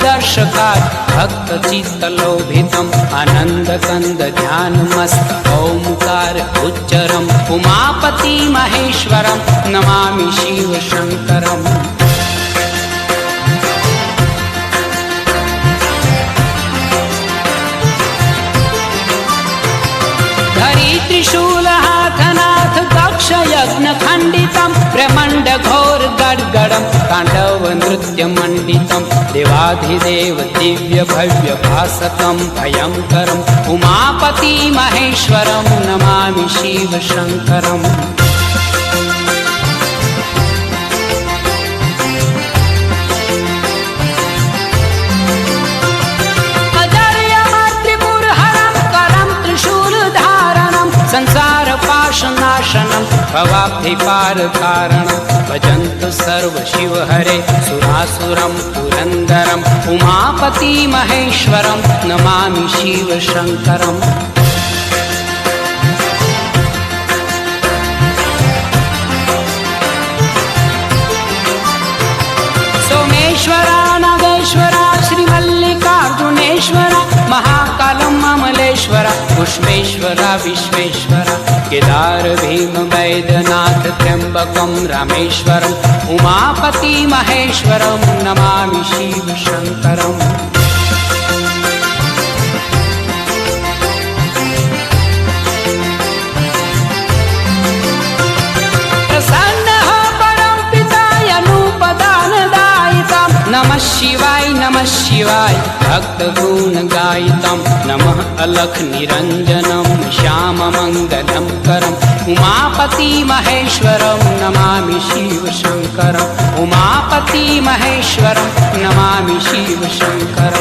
दर्शकात् भक्तचित्तलोभितम् आनन्दकन्द ध्यानमस्त ओंकार उच्चरम् उमापति महेश्वरं नमामि शिव शङ्करम्। त्रिशूलहाथनाथ दक्षयज्ञखण्डितं ब्रह्मण्ड घोर गड्गडं ताण्डव नृत्यमण्डितं देवाधिदेव दिव्य भव्य भासकं भयङ्करम् उमापति महेश्वरं नमामि शिव शङ्करम्। संसार पाशनाशनं भवाब्धिपारकारणं भजन्तु सर्व शिव हरे सुरासुरं पुरन्दरम् उमापति महेश्वरं नमामि शिव शङ्करम्। सोमेश्वरा नागेश्वरा श्रीमल्लिकार्जुनेश्वरा महाकालं अमलेश्वरा पुष्पेश्वरा विश्वेश्वरा केदार भीम वैद्यनाथ त्र्यम्बकं रामेश्वरम् उमापति महेश्वरं नमामि शिव शङ्करम्। नमः शिवाय भक्तगुण गायितं नमः अलख निरञ्जनं श्याममङ्गलं करम् उमापति महेश्वरं नमामि शिव शङ्करम् उमापति महेश्वरं नमामि शिव शङ्करम्।